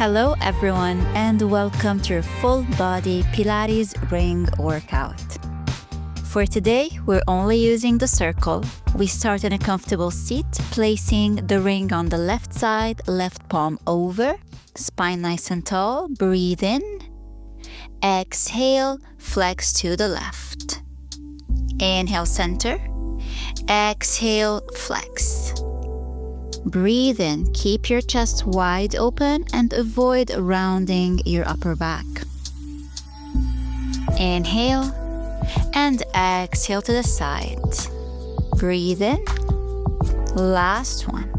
Hello everyone and welcome to your full body Pilates ring workout. For today, we're only using the circle. We start in a comfortable seat, placing the ring on the left side, left palm over, spine nice and tall, breathe in, exhale, flex to the left. Inhale, center, exhale, flex. Breathe in, keep your chest wide open and avoid rounding your upper back. Inhale and exhale to the side. Breathe in. Last one.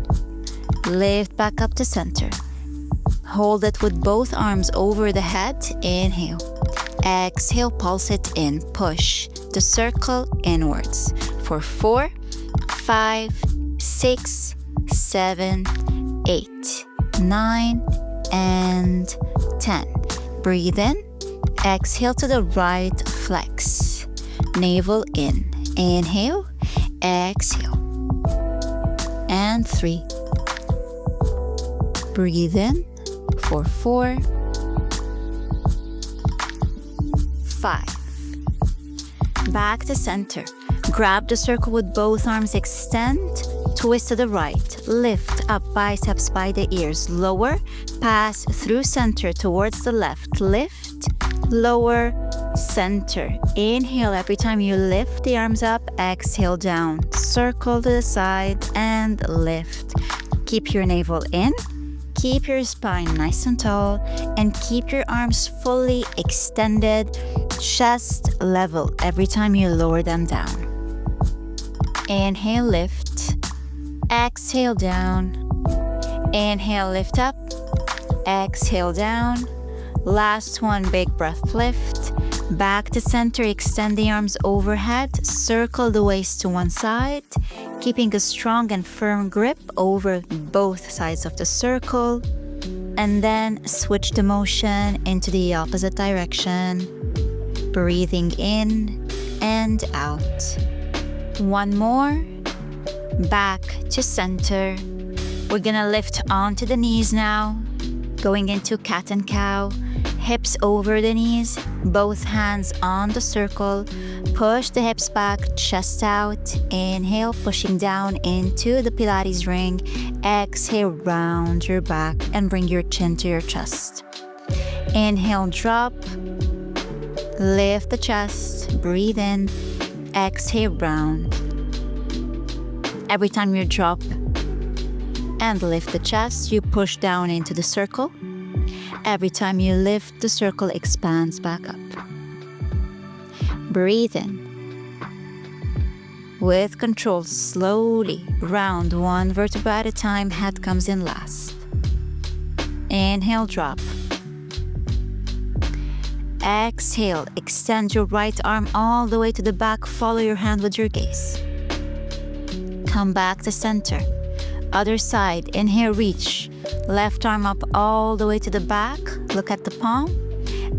Lift back up to center. Hold it with both arms over the head. Inhale. Exhale, pulse it in. Push the circle inwards for 4, 5, 6, 7, 8, 9, and 10. Breathe in. Exhale to the right, flex. Navel in. Inhale, exhale. And 3. Breathe in for 4, 5. Back to center. Grab the circle with both arms, extend. Twist to the right, lift up biceps by the ears, lower, pass through center towards the left, lift, lower, center. Inhale every time you lift the arms up, exhale down, circle to the side and lift. Keep your navel in, keep your spine nice and tall, and keep your arms fully extended, chest level every time you lower them down. Inhale, lift. Exhale down. Inhale, lift up. Exhale down. Last one, big breath, lift. Back to center, extend the arms overhead. Circle the waist to one side, keeping a strong and firm grip over both sides of the circle. And then switch the motion into the opposite direction. Breathing in and out. One more. Back to center. We're gonna lift onto the knees now, going into cat and cow, hips over the knees, both hands on the circle, push the hips back, chest out, inhale, pushing down into the Pilates ring, exhale, round your back and bring your chin to your chest. Inhale, drop, lift the chest, breathe in, exhale, round. Every time you drop and lift the chest, you push down into the circle. Every time you lift, the circle expands back up. Breathe in. With control, slowly round one vertebra at a time, head comes in last. Inhale, drop. Exhale, extend your right arm all the way to the back, follow your hand with your gaze. Come back to center. Other side, inhale, reach. Left arm up all the way to the back. Look at the palm.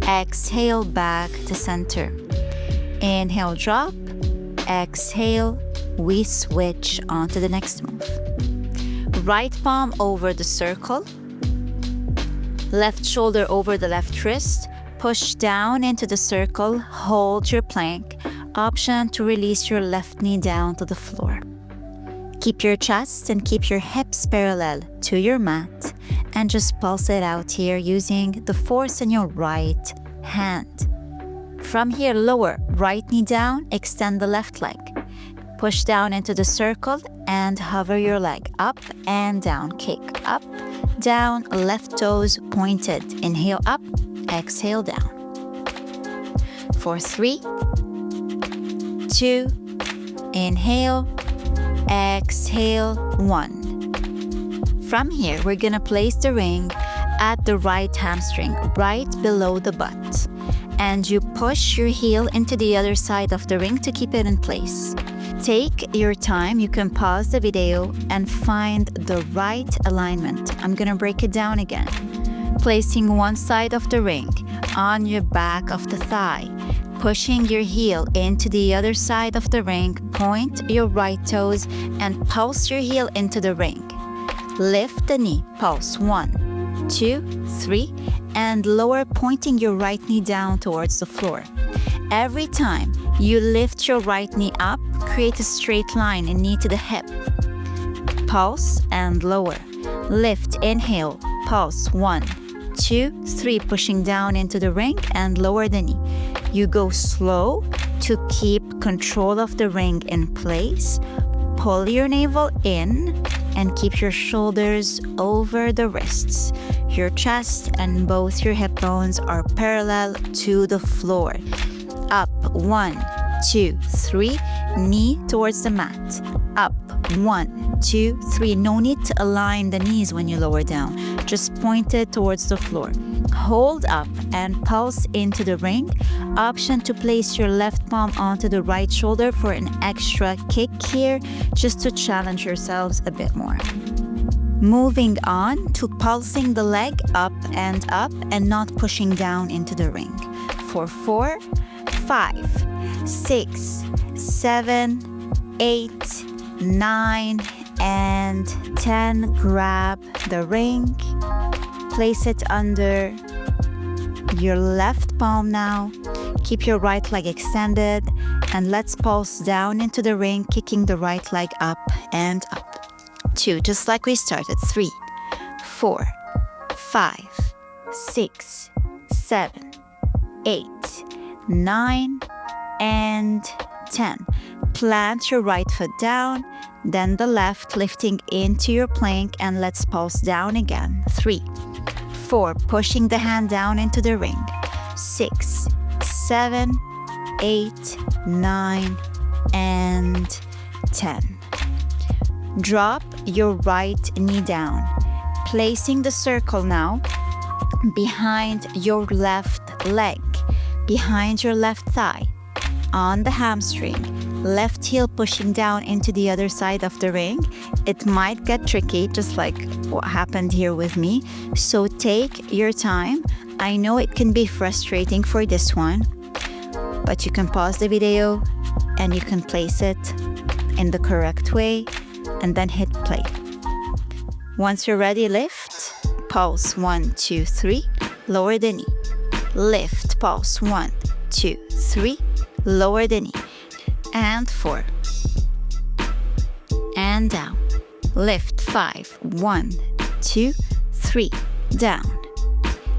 Exhale, back to center. Inhale, drop. Exhale, we switch on to the next move. Right palm over the circle. Left shoulder over the left wrist. Push down into the circle. Hold your plank. Option to release your left knee down to the floor. Keep your chest and keep your hips parallel to your mat and just pulse it out here using the force in your right hand. From here, lower right knee down, extend the left leg. Push down into the circle and hover your leg up and down. Kick up, down, left toes pointed. Inhale up, exhale down. For 3, 2, inhale, exhale, 1. From here, we're gonna place the ring at the right hamstring, right below the butt. And you push your heel into the other side of the ring to keep it in place. Take your time. You can pause the video and find the right alignment. I'm gonna break it down again. Placing one side of the ring on your back of the thigh. Pushing your heel into the other side of the ring, point your right toes and pulse your heel into the ring. Lift the knee, pulse 1, 2, 3, and lower, pointing your right knee down towards the floor. Every time you lift your right knee up, create a straight line and knee to the hip. Pulse and lower. Lift, inhale, pulse, 1, 2, 3, pushing down into the ring and lower the knee. You go slow to keep control of the ring in place. Pull your navel in and keep your shoulders over the wrists. Your chest and both your hip bones are parallel to the floor. Up, 1, 2, 3, knee towards the mat. Up, 1, 2, 3. No need to align the knees when you lower down. Just point it towards the floor. Hold up and pulse into the ring. Option to place your left palm onto the right shoulder for an extra kick here, just to challenge yourselves a bit more. Moving on to pulsing the leg up and not pushing down into the ring. For 4, 5, 6, 7, 8, 9, and 10. Grab the ring. Place it under your left palm now. Keep your right leg extended, and let's pulse down into the ring, kicking the right leg up and up. 2, just like we started. 3, 4, 5, 6, 7, 8, 9, and 10. Plant your right foot down, then the left, lifting into your plank, and let's pulse down again. 3, 4, pushing the hand down into the ring. 6, 7, 8, 9, and 10. Drop your right knee down, placing the circle now behind your left leg, behind your left thigh, on the hamstring. Left heel pushing down into the other side of the ring. It might get tricky, just like what happened here with me. So take your time. I know it can be frustrating for this one, but you can pause the video and you can place it in the correct way and then hit play. Once you're ready, lift, pulse, 1, 2, 3, lower the knee. Lift, pulse, 1, 2, 3, lower the knee. And 4. And down. Lift, 5, 1, 2, 3, down.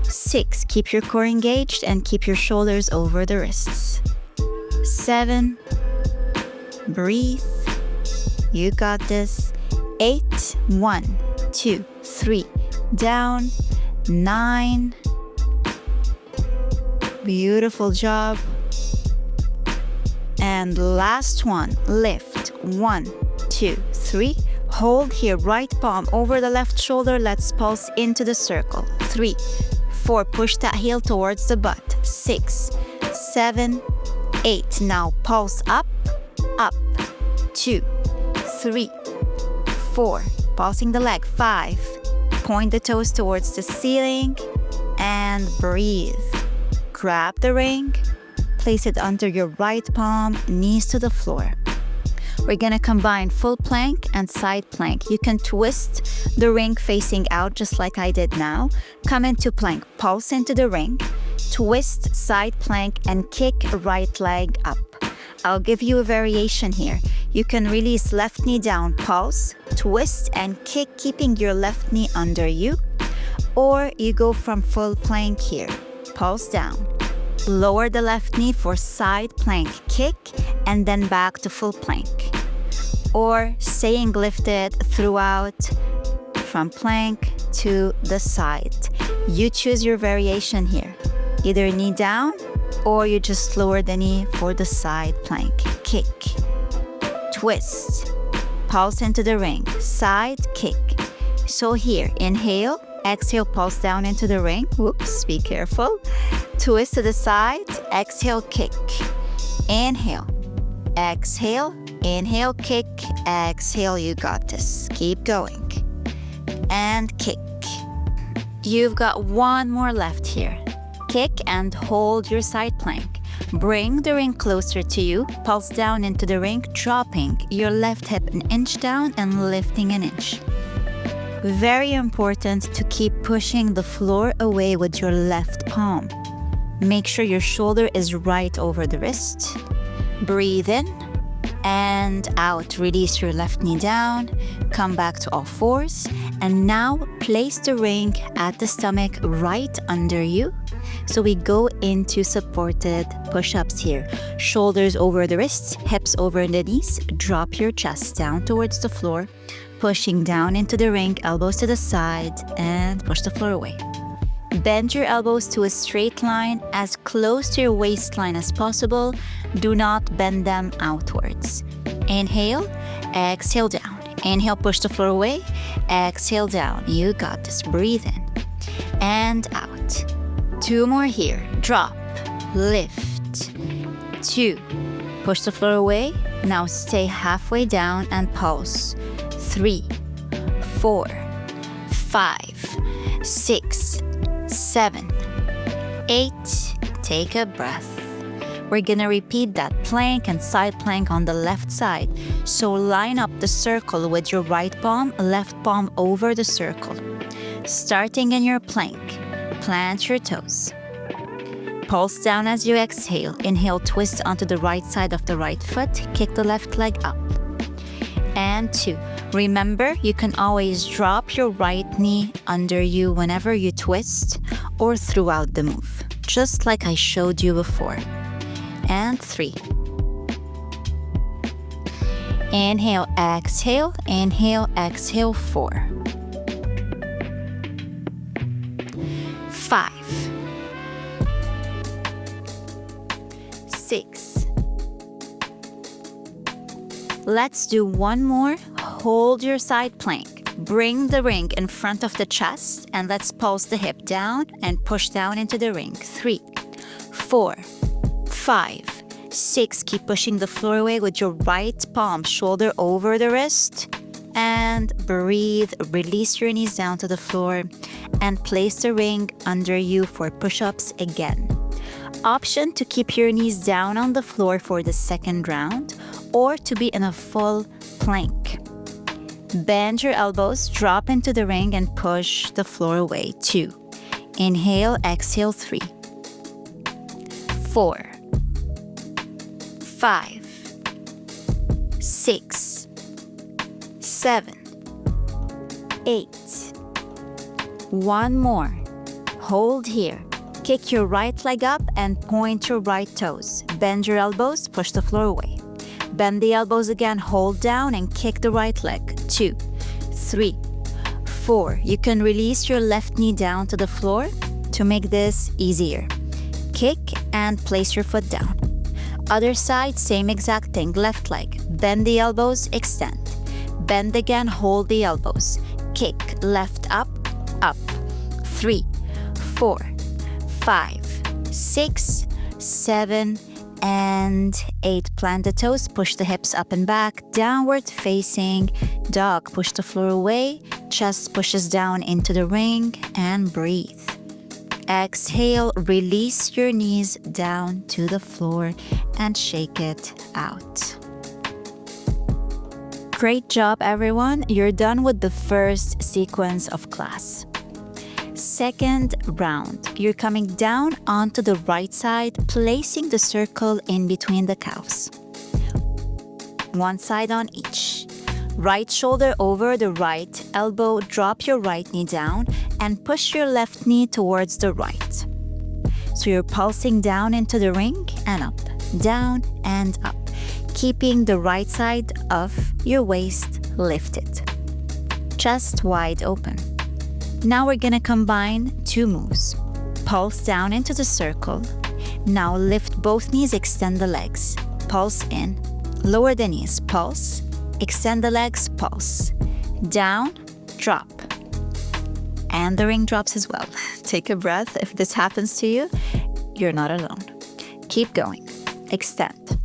6, keep your core engaged and keep your shoulders over the wrists. 7, breathe. You got this. 8, 1, 2, 3, down. 9, beautiful job. And last one, lift, 1, 2, 3. Hold here, right palm over the left shoulder. Let's pulse into the circle. 3, 4, push that heel towards the butt. 6, 7, 8. Now pulse up, up. 2, 3, 4. Pulsing the leg. 5. Point the toes towards the ceiling and breathe. Grab the ring. Place it under your right palm, knees to the floor. We're gonna combine full plank and side plank. You can twist the ring facing out just like I did now. Come into plank, pulse into the ring, twist side plank and kick right leg up. I'll give you a variation here. You can release left knee down, pulse, twist and kick, keeping your left knee under you. Or you go from full plank here, pulse down. Lower the left knee for side plank kick and then back to full plank. Or staying lifted throughout from plank to the side. You choose your variation here. Either knee down or you just lower the knee for the side plank kick. Twist. Pulse into the ring. Side kick. So here, inhale. Exhale, pulse down into the ring. Whoops, be careful. Twist to the side. Exhale, kick. Inhale. Exhale. Inhale, kick. Exhale, you got this. Keep going. And kick. You've got one more left here. Kick and hold your side plank. Bring the ring closer to you. Pulse down into the ring, dropping your left hip an inch down and lifting an inch. Very important to keep pushing the floor away with your left palm. Make sure your shoulder is right over the wrist. Breathe in and out. Release your left knee down. Come back to all fours. And now place the ring at the stomach right under you. So we go into supported push-ups here. Shoulders over the wrists, hips over the knees. Drop your chest down towards the floor. Pushing down into the ring, elbows to the side, and push the floor away. Bend your elbows to a straight line as close to your waistline as possible. Do not bend them outwards. Inhale, exhale down. Inhale, push the floor away. Exhale down. You got this. Breathe in and out. 2 more here. Drop, lift. 2. Push the floor away. Now stay halfway down and pulse. 3, 4, 5, 6, 7, 8. Take a breath. We're gonna repeat that plank and side plank on the left side. So line up the circle with your right palm, left palm over the circle. Starting in your plank, plant your toes. Pulse down as you exhale. Inhale, twist onto the right side of the right foot. Kick the left leg up. And 2. Remember, you can always drop your right knee under you whenever you twist or throughout the move, just like I showed you before. And 3. Inhale, exhale, inhale, exhale, 4. 5. 6. Let's do one more. Hold your side plank. Bring the ring in front of the chest and let's pulse the hip down and push down into the ring. 3, 4, 5, 6. Keep pushing the floor away with your right palm, shoulder over the wrist. And breathe. Release your knees down to the floor and place the ring under you for push-ups again. Option to keep your knees down on the floor for the second round or to be in a full plank. Bend your elbows, drop into the ring and push the floor away. 2. Inhale, exhale, 3. 4. 5. 6. 7. 8. One more. Hold here. Kick your right leg up and point your right toes. Bend your elbows, push the floor away. Bend the elbows again, hold down and kick the right leg. 2, 3, 4. You can release your left knee down to the floor to make this easier. Kick and place your foot down. Other side, same exact thing, left leg. Bend the elbows, extend. Bend again, hold the elbows. Kick, left up, up. 3, 4, 5, 6, 7, and 8. Plant the toes, push the hips up and back, downward facing dog. Push the floor away, chest pushes down into the ring and breathe. Exhale, release your knees down to the floor and shake it out. Great job, everyone. You're done with the first sequence of class. Second round, you're coming down onto the right side, placing the circle in between the calves. One side on each. Right shoulder over the right elbow, drop your right knee down and push your left knee towards the right. So you're pulsing down into the ring and up, down and up, keeping the right side of your waist lifted. Chest wide open. Now we're gonna combine 2 moves. Pulse down into the circle. Now lift both knees, extend the legs. Pulse in, lower the knees, pulse. Extend the legs, pulse. Down, drop. And the ring drops as well. Take a breath. If this happens to you, you're not alone. Keep going. Extend.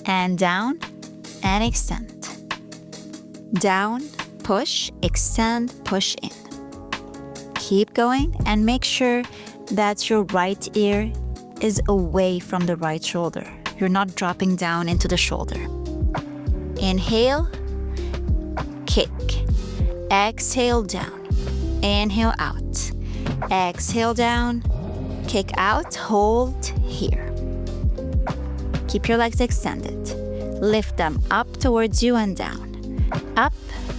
And down, and extend. Down, push, extend, push in. Keep going and make sure that your right ear is away from the right shoulder. You're not dropping down into the shoulder. Inhale, kick. exhale down, inhale out, exhale down, kick out, hold here. Keep your legs extended. Lift them up towards you and down. Up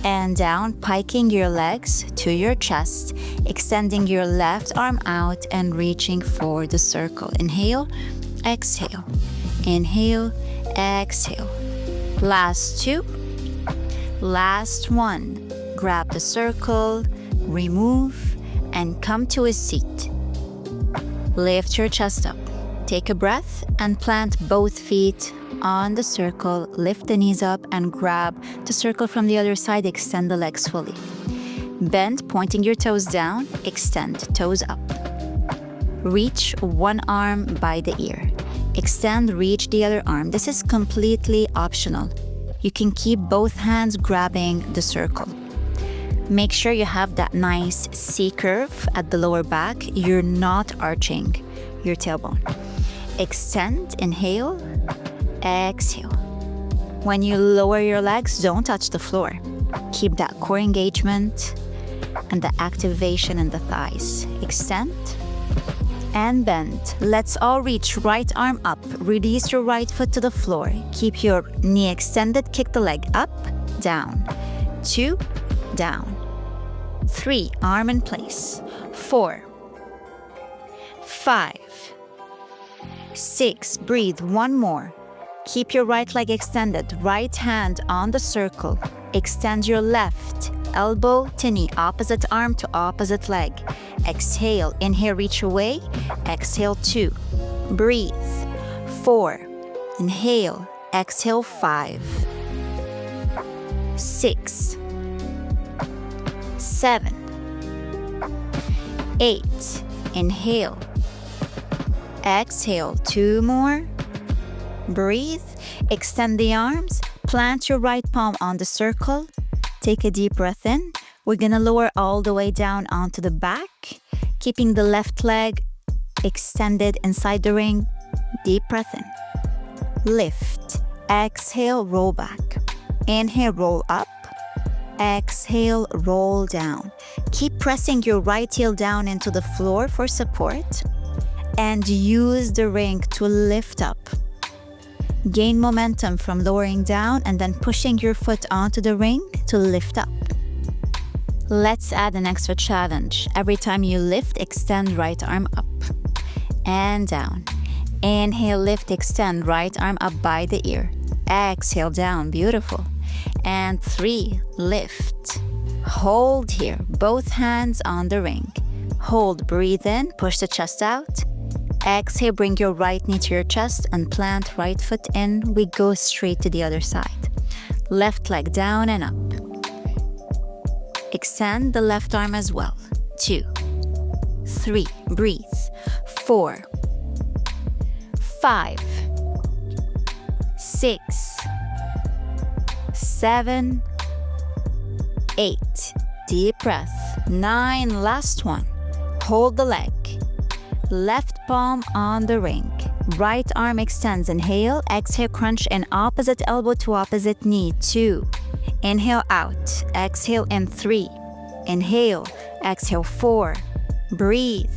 and down, piking your legs to your chest, extending your left arm out and reaching for the circle. Inhale, exhale. Inhale, exhale. Last two. Last one. Grab the circle, remove, and come to a seat. Lift your chest up. Take a breath and plant both feet on the circle. Lift the knees up and grab the circle from the other side. Extend the legs fully. Bend, pointing your toes down. Extend, toes up. Reach one arm by the ear. Extend, reach the other arm. This is completely optional. You can keep both hands grabbing the circle. Make sure you have that nice C curve at the lower back. You're not arching your tailbone. Extend, inhale, exhale. When you lower your legs, don't touch the floor. Keep that core engagement and the activation in the thighs. Extend and bend. Let's all reach right arm up. Release your right foot to the floor. Keep your knee extended. Kick the leg up, down. 2, down. 3, arm in place. 4, 5, 6, breathe, one more. Keep your right leg extended, right hand on the circle. Extend your left elbow to knee, opposite arm to opposite leg. Exhale, inhale, reach away. Exhale, 2. Breathe. 4. Inhale, exhale, 5. 6. 7. 8. Inhale. Exhale, 2 more. Breathe. Extend the arms. Plant your right palm on the circle. Take a deep breath in. We're gonna lower all the way down onto the back, keeping the left leg extended inside the ring. Deep breath in. Lift. Exhale, roll back. Inhale, roll up. Exhale, roll down. Keep pressing your right heel down into the floor for support and use the ring to lift up. Gain momentum from lowering down and then pushing your foot onto the ring to lift up. Let's add an extra challenge. Every time you lift, extend right arm up and down. Inhale, lift, extend right arm up by the ear. Exhale, down, beautiful. And 3, lift. Hold here, both hands on the ring. Hold, breathe in, push the chest out. Exhale, bring your right knee to your chest and plant right foot in. We go straight to the other side. Left leg down and up. Extend the left arm as well. 2, 3, breathe. 4, 5, 6, 7, 8. Deep breath. 9, last one. Hold the leg. Left palm on the ring. Right arm extends. Inhale. Exhale, crunch in opposite elbow to opposite knee. 2. Inhale out. Exhale in 3. Inhale. Exhale 4. Breathe.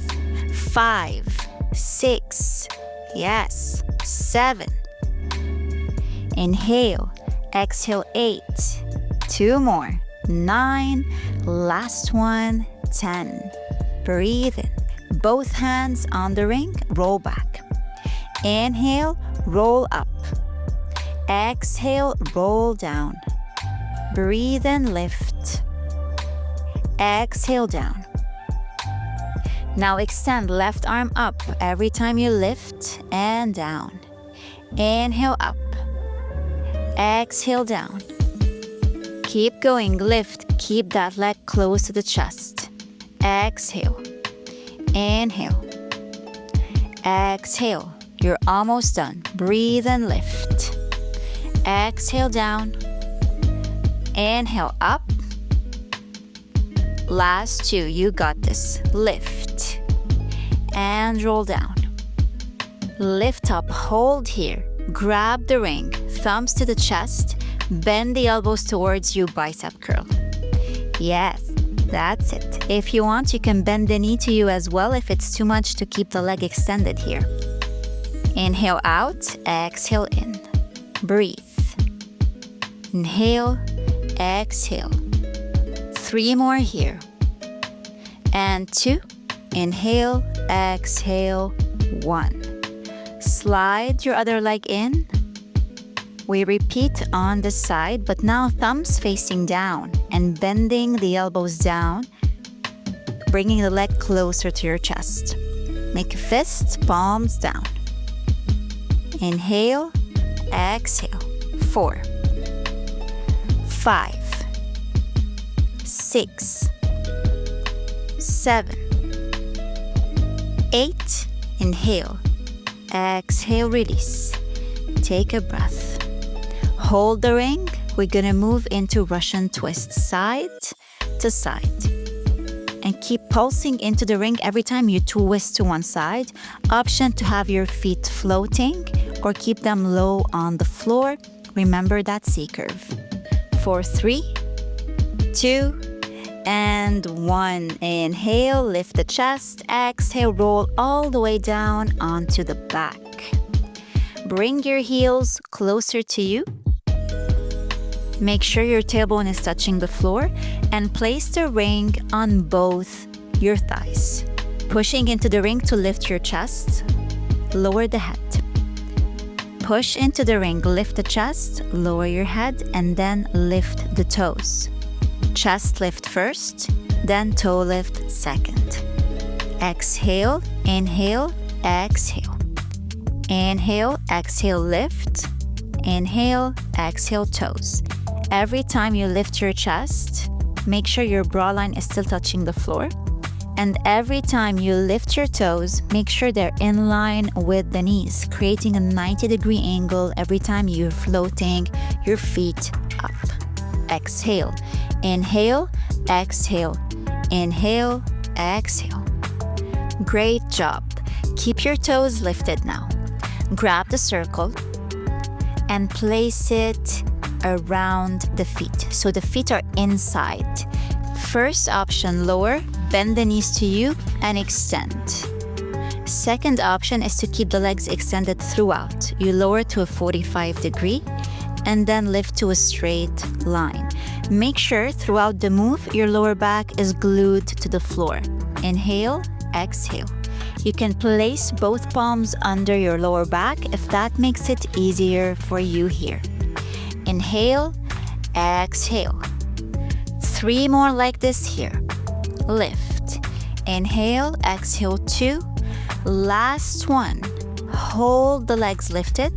5, 6. Yes. 7. Inhale. Exhale 8. 2 more. 9. Last one. 10. Breathe in. Both hands on the ring, roll back. Inhale, roll up. Exhale, roll down. Breathe in, lift. Exhale, down. Now extend left arm up every time you lift and down. Inhale, up. Exhale, down. Keep going, lift. Keep that leg close to the chest. Exhale. Inhale. Exhale. You're almost done. Breathe and lift. Exhale down. Inhale up. Last 2. You got this. Lift. And roll down. Lift up. Hold here. Grab the ring. Thumbs to the chest. Bend the elbows towards you. Bicep curl. Yes, that's it. If you want, you can bend the knee to you as well if it's too much to keep the leg extended here. Inhale out, exhale in. Breathe. Inhale, exhale. 3 more here. And 2. Inhale, exhale, 1. Slide your other leg in. We repeat on the side, but now thumbs facing down and bending the elbows down, bringing the leg closer to your chest. Make a fist, palms down. Inhale, exhale. 4, 5, 6, 7, 8. Inhale, exhale, release. Take a breath. Hold the ring. We're gonna move into Russian twist, side to side. And keep pulsing into the ring every time you twist to one side. Option to have your feet floating or keep them low on the floor. Remember that C curve. For 3, 2, and 1. Inhale, lift the chest. Exhale, roll all the way down onto the back. Bring your heels closer to you. Make sure your tailbone is touching the floor and place the ring on both your thighs. Pushing into the ring to lift your chest. Lower the head. Push into the ring, lift the chest, lower your head, and then lift the toes. Chest lift first, then toe lift second. Exhale, inhale, exhale. Inhale, exhale, lift. Inhale, exhale, toes. Every time you lift your chest, make sure your bra line is still touching the floor. And every time you lift your toes, make sure they're in line with the knees, creating a 90-degree angle every time you're floating your feet up. Exhale. Inhale, exhale. Inhale, exhale. Great job. Keep your toes lifted now. Grab the circle and place it around the feet, so the feet are inside. First option, lower, bend the knees to you and extend. Second option is to keep the legs extended throughout. You lower to a 45 degree and then lift to a straight line. Make sure throughout the move, your lower back is glued to the floor. Inhale, exhale. You can place both palms under your lower back if that makes it easier for you here. Inhale, exhale. 3 more like this here. Lift. Inhale, exhale, 2. Last one. Hold the legs lifted.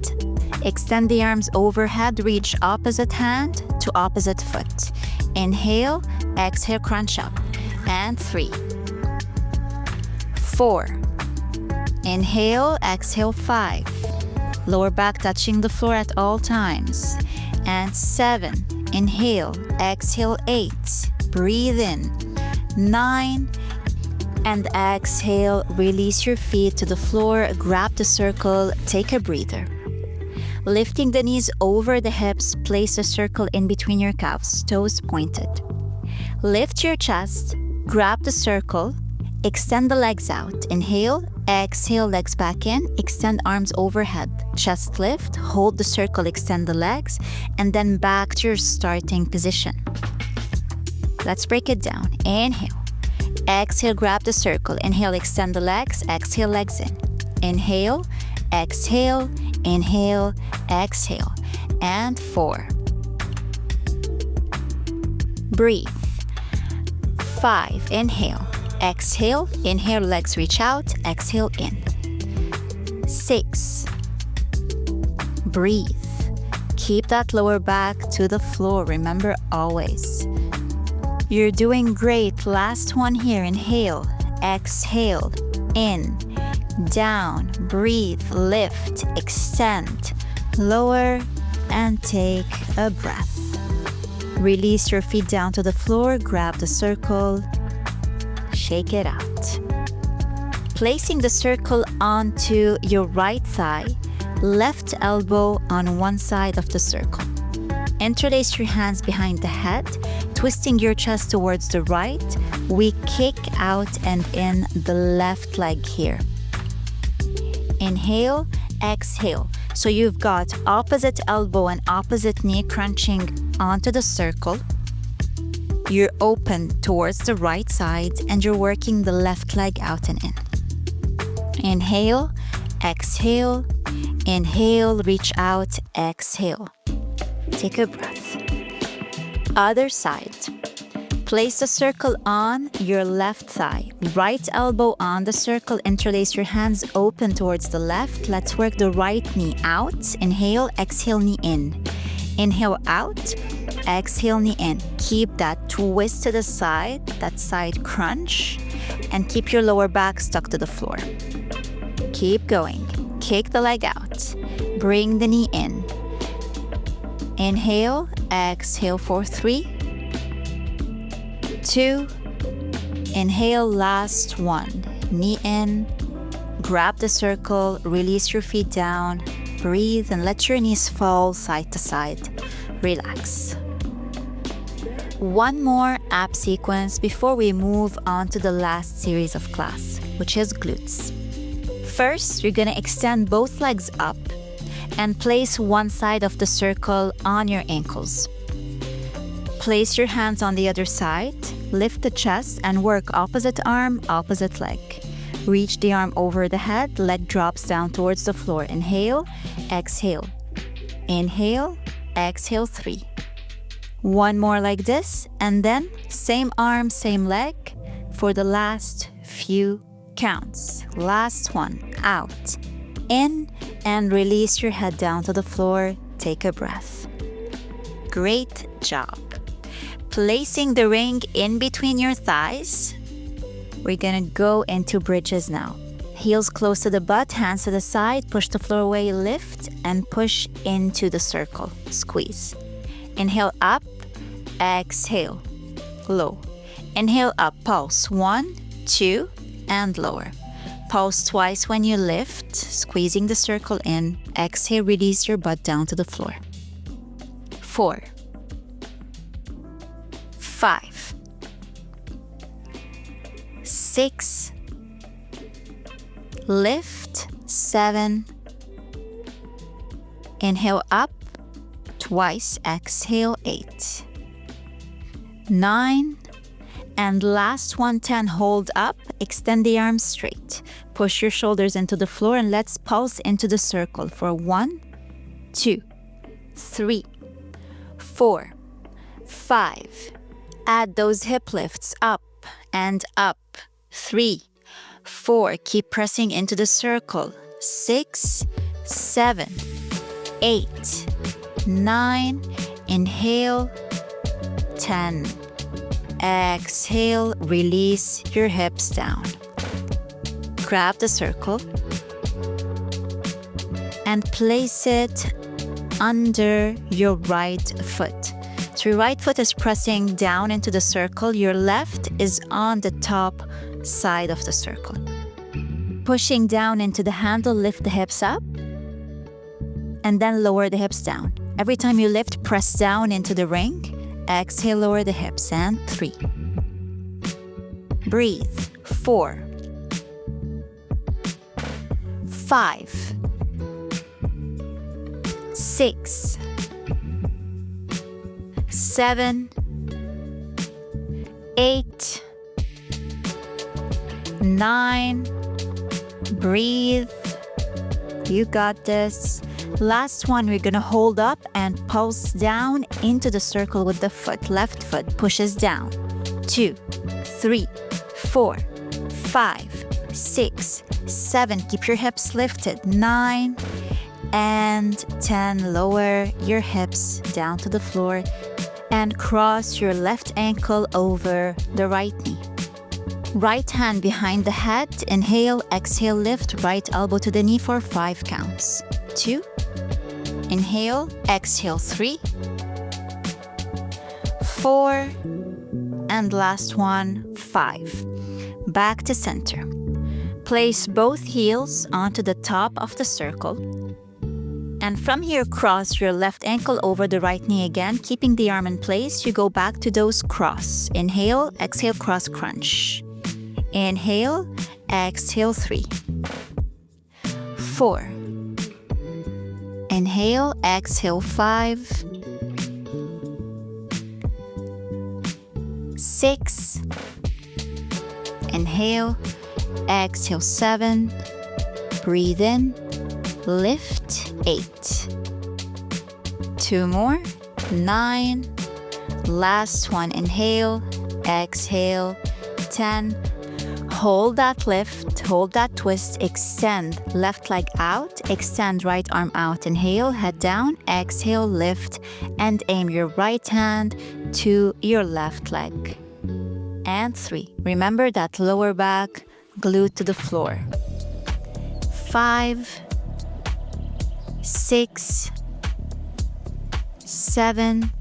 Extend the arms overhead, reach opposite hand to opposite foot. Inhale, exhale, crunch up. And 3, 4. Inhale, exhale, 5. Lower back touching the floor at all times. And 7. Inhale, exhale, 8. Breathe in. 9. And exhale, release your feet to the floor, grab the circle, take a breather. Lifting the knees over the hips, place a circle in between your calves, toes pointed. Lift your chest, grab the circle, extend the legs out. Inhale, exhale, legs back in, extend arms overhead, chest lift, hold the circle, extend the legs, and then back to your starting position. Let's break it down. Inhale. Exhale, grab the circle. Inhale, extend the legs. Exhale, legs in. Inhale, exhale, inhale, exhale. And 4. Breathe. 5. Inhale. Exhale, inhale, legs reach out. Exhale, in. 6. Breathe. Keep that lower back to the floor. Remember, always. You're doing great. Last one here. Inhale, exhale, in, down, breathe, lift, extend, lower, and take a breath. Release your feet down to the floor. Grab the circle. Shake it out. Placing the circle onto your right thigh, left elbow on one side of the circle. Interlace your hands behind the head. twisting your chest towards the right, we kick out and in the left leg here. Inhale, exhale. So you've got opposite elbow and opposite knee crunching onto the circle. You're open towards the right side and you're working the left leg out and in. Inhale, exhale, inhale, reach out, exhale. Take a breath. Other side. Place the circle on your left thigh. Right elbow on the circle. Interlace your hands open towards the left. Let's work the right knee out. Inhale, exhale, knee in. Inhale out, exhale, knee in. Keep that twist to the side, that side crunch, and keep your lower back stuck to the floor. Keep going. Kick the leg out. Bring the knee in. Inhale, exhale for 3, 2, inhale, last one. Knee in, grab the circle, release your feet down, breathe and let your knees fall side to side. Relax. One more ab sequence before we move on to the last series of class, which is glutes. First, you're gonna extend both legs up and place one side of the circle on your ankles. Place your hands on the other side, lift the chest and work opposite arm, opposite leg. Reach the arm over the head, leg drops down towards the floor. Inhale, exhale. Inhale, exhale, 3. One more like this, and then same arm, same leg for the last few counts. Last one, out, in, and release your head down to the floor. Take a breath. Great job. Placing the ring in between your thighs, we're gonna go into bridges now. Heels close to the butt, hands to the side, push the floor away, lift, and push into the circle. Squeeze. Inhale up, exhale, low. Inhale up, pulse, 1, 2, and lower. Pulse twice when you lift, squeezing the circle in. Exhale, release your butt down to the floor. 4, 5, 6, lift, 7, inhale up, twice, exhale, 8, 9, and last one, 10, hold up, extend the arms straight, push your shoulders into the floor and let's pulse into the circle for 1, 2, 3, 4, 5, add those hip lifts up and up, 3, 4, keep pressing into the circle, 6, 7, 8, 9, inhale, 10, exhale, release your hips down. Grab the circle and place it under your right foot. So your right foot is pressing down into the circle, your left is on the top side of the circle. Pushing down into the handle, lift the hips up and then lower the hips down. Every time you lift, press down into the ring. Exhale, lower the hips, and 3. Breathe. 4, 5, 6, 7, 8, 9. Breathe. You got this. Last one, we're gonna hold up and pulse down into the circle with the foot. Left foot pushes down. 2, 3, 4, 5, 6, 7. Keep your hips lifted. 9 and 10. Lower your hips down to the floor and cross your left ankle over the right knee. Right hand behind the head. Inhale, exhale, lift. Right elbow to the knee for 5 counts. 2. Inhale, exhale, 3, 4, and last one, 5. Back to center. Place both heels onto the top of the circle And from here, cross your left ankle over the right knee again, keeping the arm in place. You go back to those cross. Inhale, exhale, cross crunch. Inhale, exhale, 3. 4. Inhale, exhale, 5. 6. Inhale, exhale, 7. Breathe in, lift, 8. 2 more, 9. Last one, inhale, exhale, 10. Hold that lift, hold that twist, extend left leg out, extend right arm out. Inhale, head down, exhale, lift, and aim your right hand to your left leg. And 3. Remember that lower back, glute to the floor. 5, 6, 7,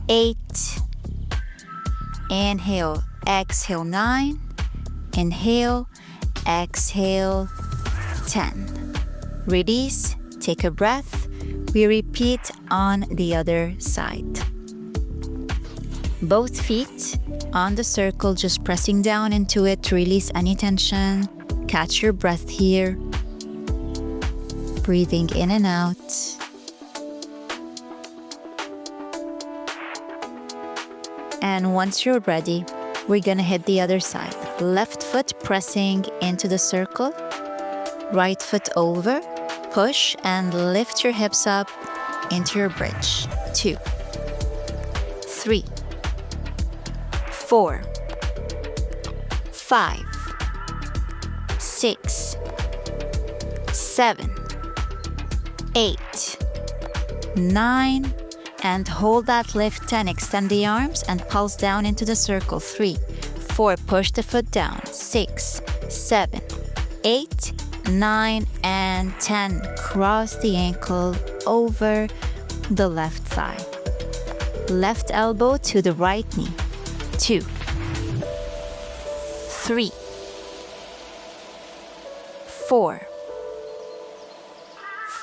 8. Inhale, exhale, 9. Inhale, exhale, 10. Release, take a breath. We repeat on the other side. Both feet on the circle, just pressing down into it to release any tension. Catch your breath here. Breathing in and out. And once you're ready, we're gonna hit the other side. Left foot pressing into the circle. Right foot over. Push and lift your hips up into your bridge. 2, 3, 4, 5, 6, 7, 8, 9, and hold that lift. 10. Extend the arms and pulse down into the circle. 3, 4, push the foot down. 6, 7, 8, 9, and 10. Cross the ankle over the left thigh. Left elbow to the right knee. 2, 3, 4,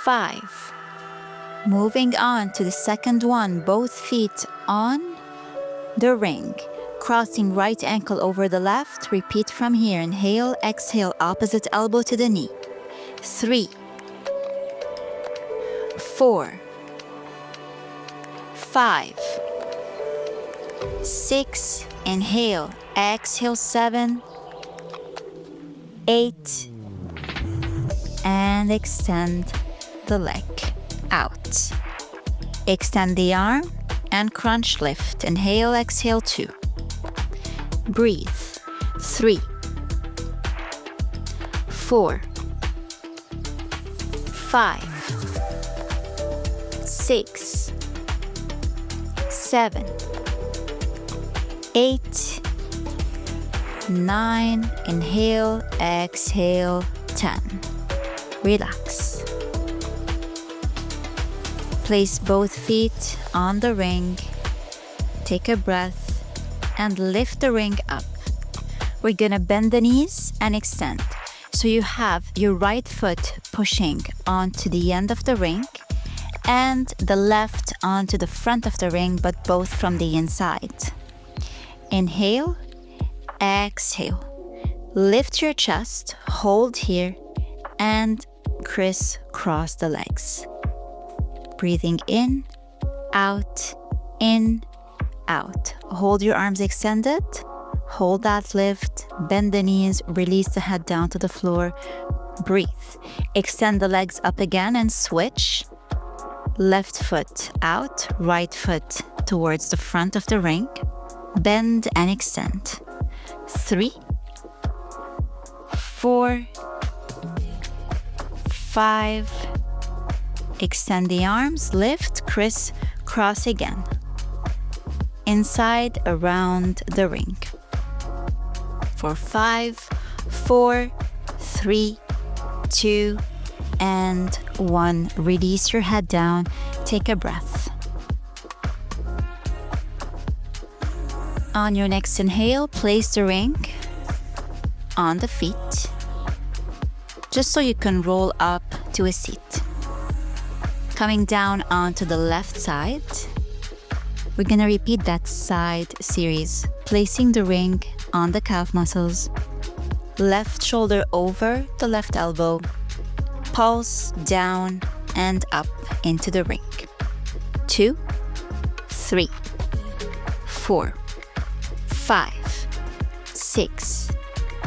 5. Moving on to the second one, both feet on the ring. Crossing right ankle over the left. Repeat from here. Inhale, exhale, opposite elbow to the knee. 3, 4, 5, 6. Inhale, exhale, 7, 8, and extend the leg out. Extend the arm and crunch lift. Inhale, exhale, 2. Breathe. 3, 4, 5, 6, 7, 8, 9. Inhale, exhale, 10. Relax. Place both feet on the ring. Take a breath and lift the ring up. We're gonna bend the knees and extend. So you have your right foot pushing onto the end of the ring and the left onto the front of the ring, but both from the inside. Inhale, exhale. Lift your chest, hold here, and crisscross the legs. Breathing in, out, in, out. Hold your arms extended. Hold that lift. Bend the knees. Release the head down to the floor. Breathe. Extend the legs up again and switch. Left foot out. Right foot towards the front of the ring. Bend and extend. 3, 4, 5. Extend the arms, lift, crisscross again. Inside, around the ring. For 5, 4, 3, 2, and 1. Release your head down. Take a breath. On your next inhale, place the ring on the feet, just so you can roll up to a seat. Coming down onto the left side. We're gonna repeat that side series, placing the ring on the calf muscles. Left shoulder over the left elbow. Pulse down and up into the ring. 2, 3, 4, 5, 6,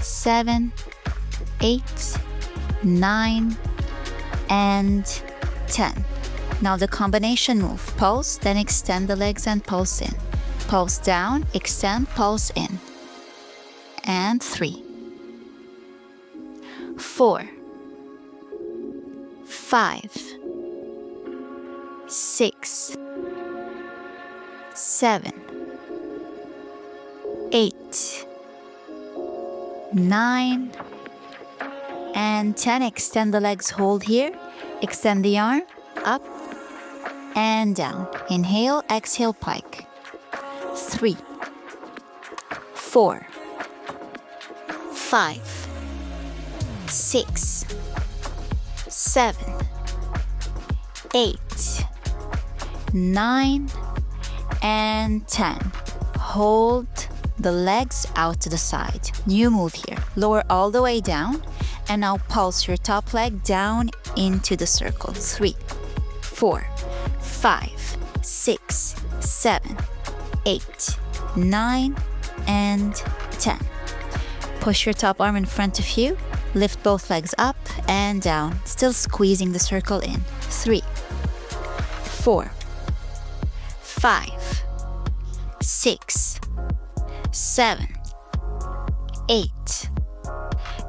7, 8, 9, and 10. Now the combination move, pulse, then extend the legs and pulse in. Pulse down, extend, pulse in. And 3, 4, 5, 6, 7, 8, 9, and 10. Extend the legs, hold here. Extend the arm, up and down. Inhale, exhale, pike. 3, 4, 5, 6, 7, 8, 9, and 10. Hold the legs out to the side. New move here. Lower all the way down. And now pulse your top leg down into the circle. 3, 4, 5, 6, 7, 8, 9, and 10. Push your top arm in front of you. Lift both legs up and down, still squeezing the circle in. 3, 4, 5, 6, 7, 8,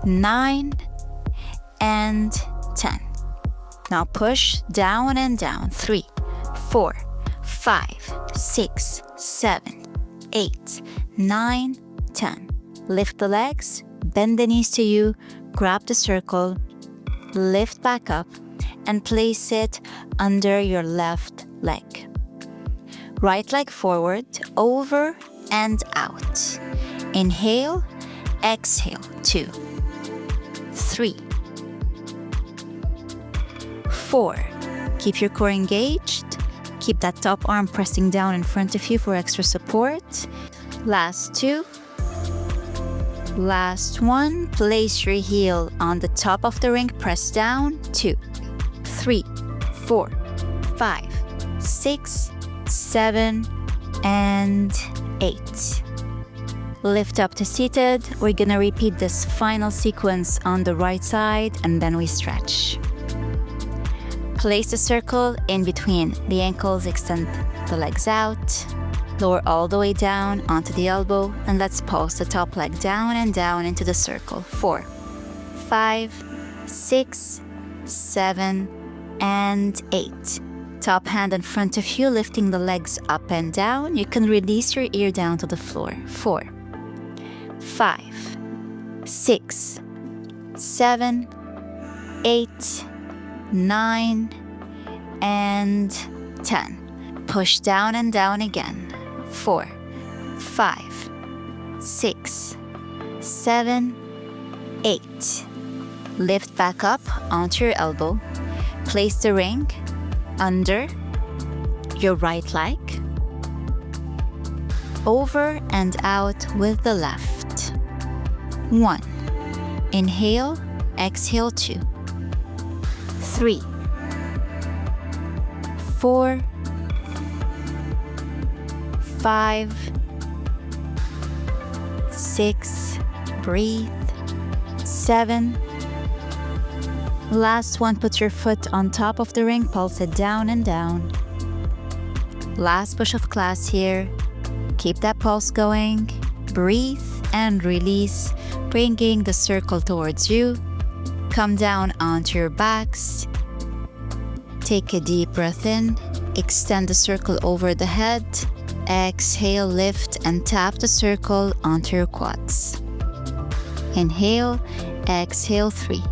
9, and 10. Now push down and down. 3, 4, 5, 6, 7, 8, 9, 10. Lift the legs, bend the knees to you, grab the circle, lift back up, and place it under your left leg. Right leg forward, over and out. Inhale, exhale. 2, 3, 4. Keep your core engaged. Keep that top arm pressing down in front of you for extra support. Last 2. Last 1. Place your heel on the top of the ring. Press down. 2, 3, 4, 5, 6, 7, and 8. Lift up to seated. We're gonna repeat this final sequence on the right side and then we stretch. Place the circle in between the ankles, extend the legs out. Lower all the way down onto the elbow and let's pulse the top leg down and down into the circle. 4, 5, 6, 7, and 8. Top hand in front of you, lifting the legs up and down. You can release your ear down to the floor. 4, 5, 6, 7, 8, 9, and 10. Push down and down again. 4, 5, 6, 7, 8. Lift back up onto your elbow. Place the ring under your right leg. Over and out with the left. 1. Inhale, exhale. 2, 3, 4, 5, 6, breathe. 7. Last one, put your foot on top of the ring, pulse it down and down. Last push of class here. Keep that pulse going. Breathe and release, bringing the circle towards you. Come down onto your backs. Take a deep breath in. Extend the circle over the head. Exhale, lift and tap the circle onto your quads. Inhale, exhale. 3,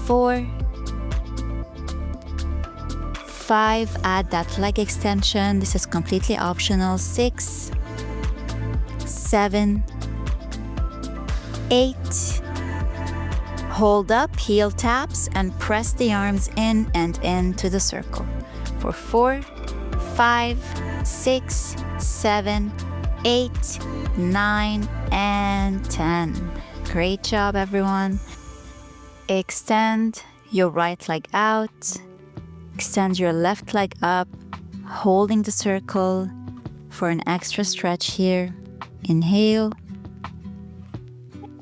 4, 5. Add that leg extension. This is completely optional. 6, 7, 8. Hold up, heel taps, and press the arms in and into the circle for 4, 5, 6, 7, 8, 9, and 10. Great job, everyone. Extend your right leg out. Extend your left leg up, holding the circle for an extra stretch here. Inhale.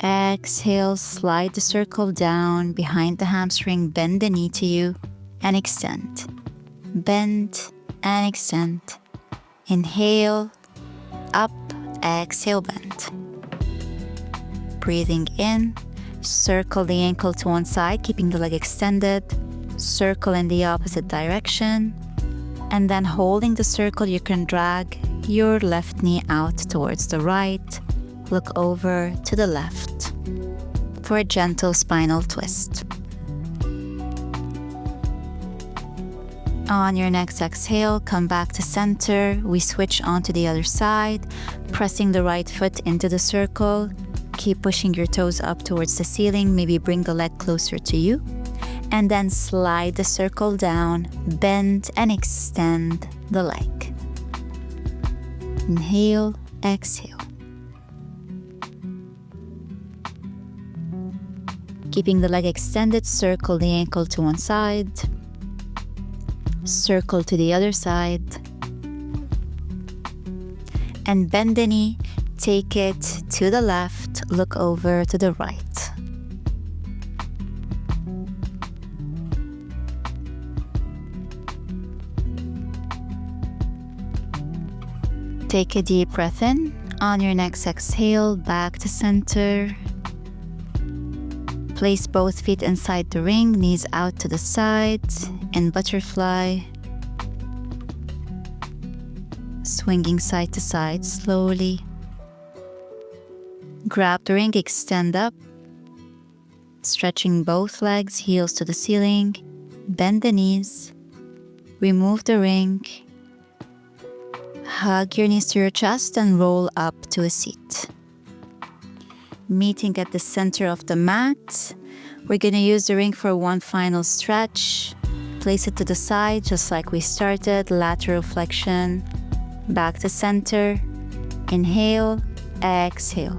Exhale, slide the circle down behind the hamstring, bend the knee to you, and extend. Bend and extend. Inhale, up, exhale, bend. Breathing in, circle the ankle to one side, keeping the leg extended. Circle in the opposite direction. And then holding the circle, you can drag your left knee out towards the right. Look over to the left for a gentle spinal twist. On your next exhale, come back to center. We switch onto the other side, pressing the right foot into the circle. Keep pushing your toes up towards the ceiling. Maybe bring the leg closer to you. And then slide the circle down, bend and extend the leg. Inhale, exhale. Keeping the leg extended, circle the ankle to one side. Circle to the other side. And bend the knee, take it to the left, look over to the right. Take a deep breath in. On your next exhale, back to center. Place both feet inside the ring, knees out to the sides, in butterfly. Swinging side to side slowly. Grab the ring, extend up. Stretching both legs, heels to the ceiling. Bend the knees. Remove the ring. Hug your knees to your chest and roll up to a seat. Meeting at the center of the mat. We're going to use the ring for one final stretch. Place it to the side just like we started. Lateral flexion. Back to center. Inhale, exhale.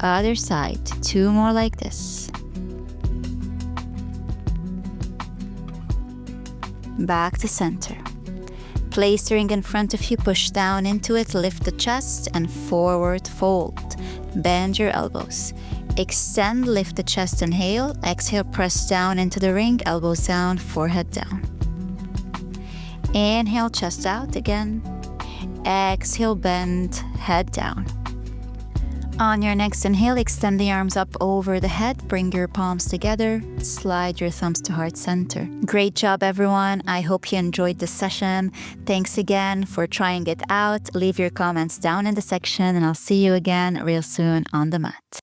Other side. 2 more like this. Back to center. Place the ring in front of you, push down into it, lift the chest and forward fold. Bend your elbows. Extend, lift the chest, inhale. Exhale, press down into the ring, elbows down, forehead down. Inhale, chest out again. Exhale, bend, head down. On your next inhale, extend the arms up over the head. Bring your palms together. Slide your thumbs to heart center. Great job, everyone. I hope you enjoyed this session. Thanks again for trying it out. Leave your comments down in the section, and I'll see you again real soon on the mat.